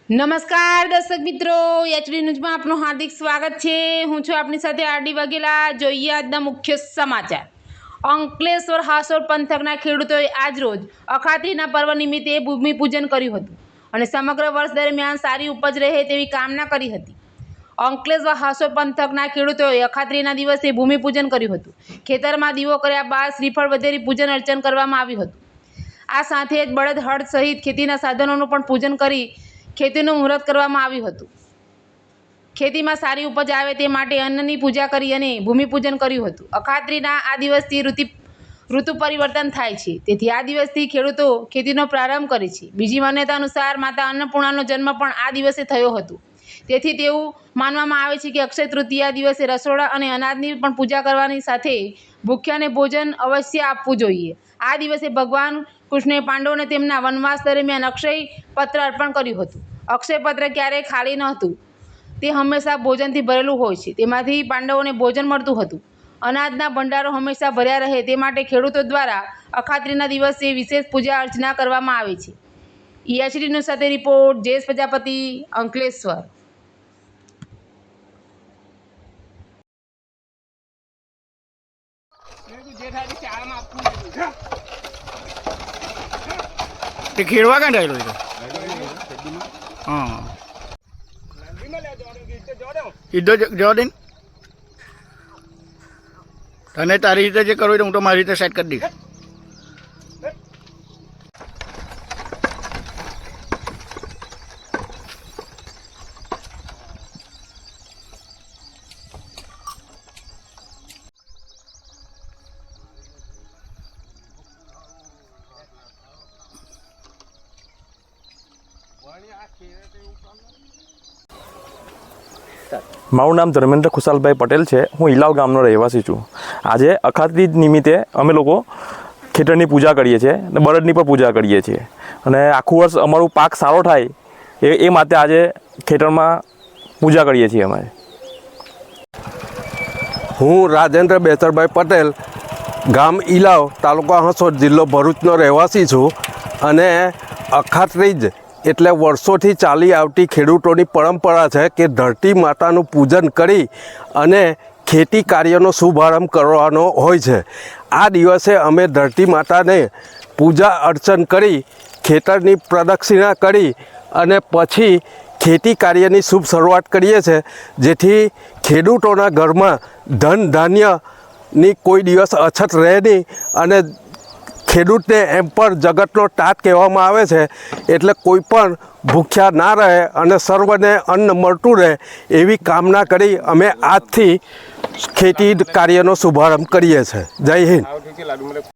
નમસ્કાર દર્શક મિત્રો, એચડી ન્યૂઝમાં આપનું હાર્દિક સ્વાગત છે। હું છું આપની સાથે આરડી વાઘેલા। જોઈએ આજના મુખ્ય સમાચાર। અંકલેશ્વર હાસોર પંથકના ખેડૂતોએ આજરોજ અખાત્રીના પર્વ નિમિત્તે ભૂમિપૂજન કર્યું હતું અને સમગ્ર વર્ષ દરમિયાન સારી ઉપજ રહે તેવી કામના કરી હતી। અંકલેશ્વર હાસોર પંથકના ખેડૂતોએ અખાત્રીના દિવસે ભૂમિપૂજન કર્યું હતું। ખેતરમાં દીવો કર્યા બાદ શ્રીફળ વધેરી પૂજન અર્ચન કરવામાં આવ્યું હતું। આ સાથે જ બળદ હળ સહિત ખેતીના સાધનોનું પણ પૂજન કરી ખેતીનું મુહૂર્ત કરવામાં આવ્યું હતું। ખેતીમાં સારી ઉપજ આવે તે માટે અન્નની પૂજા કરી અને ભૂમિપૂજન કર્યું હતું। અખાત્રીના આ દિવસથી ઋતુ પરિવર્તન થાય છે, તેથી આ દિવસથી ખેડૂતો ખેતીનો પ્રારંભ કરે છે। બીજી માન્યતા અનુસાર માતા અન્નપૂર્ણાનો જન્મ પણ આ દિવસે થયો હતો, તેથી તેવું માનવામાં આવે છે કે અક્ષય તૃતીયા દિવસે રસોડા અને અનાજની પણ પૂજા કરવાની સાથે ભૂખ્યાને ભોજન અવશ્ય આપવું જોઈએ। આ દિવસે ભગવાન કૃષ્ણએ પાંડવોને તેમના વનવાસ દરમિયાન અક્ષય પત્ર અર્પણ કર્યું હતું। અક્ષય પત્ર ક્યારેય ખાલી ન હતું, તે હંમેશા ભોજનથી ભરેલું હોય છે। તેમાંથી પાંડવોને ભોજન મળતું હતું। અનાજના ભંડારો હંમેશા ભર્યા રહે તે માટે ખેડૂતો દ્વારા અખાત્રીના દિવસે વિશેષ પૂજા અર્ચના કરવામાં આવે છે। એચડી ન્યૂઝ સાથે રિપોર્ટ જયેશ પ્રજાપતિ, અંકલેશ્વર। ખેડવા કાં ડાયરો હા ઈધો જવા દે તને તારી રીતે જે કરવું હોય હું તો મારી રીતે સેટ કરી દઈશ। મારું નામ ધર્મેન્દ્ર ખુશાલભાઈ પટેલ છે। હું ઇલાવ ગામનો રહેવાસી છું। આજે અખાત્રી નિમિત્તે અમે લોકો ખેતરની પૂજા કરીએ છીએ અને બળદની પણ પૂજા કરીએ છીએ અને આખું વર્ષ અમારું પાક સારો થાય એ માટે આજે ખેતરમાં પૂજા કરીએ છીએ અમે। હું રાજેન્દ્ર બેચરભાઈ પટેલ, ગામ ઇલાવ, તાલુકા હાસોર, જિલ્લો ભરૂચનો રહેવાસી છું અને અખાત્રી જ એટલે વર્ષોથી ચાલી આવતી ખેડૂતોની પરંપરા છે કે ધરતી માતાનું પૂજન કરી અને ખેતી કાર્યનો શુભારંભ કરવાનો હોય છે। આ દિવસે અમે ધરતી માતાને પૂજા અર્ચન કરી ખેતરની પ્રદક્ષિણા કરી અને પછી ખેતી કાર્યની શુભ શરૂઆત કરીએ છીએ, જેથી ખેડૂતોના ઘરમાં ધન ધાન્યની કોઈ દિવસ અછત રહે નહીં અને ખેડૂતને એમ પણ જગતનો તાત કહેવામાં આવે છે, એટલે કોઈ પણ ભૂખ્યા ના રહે અને સર્વને અન્ન મળતું રહે એવી કામના કરી અમે આજથી ખેતી કાર્યનો શુભારંભ કરીએ છીએ। જય હિન્દ।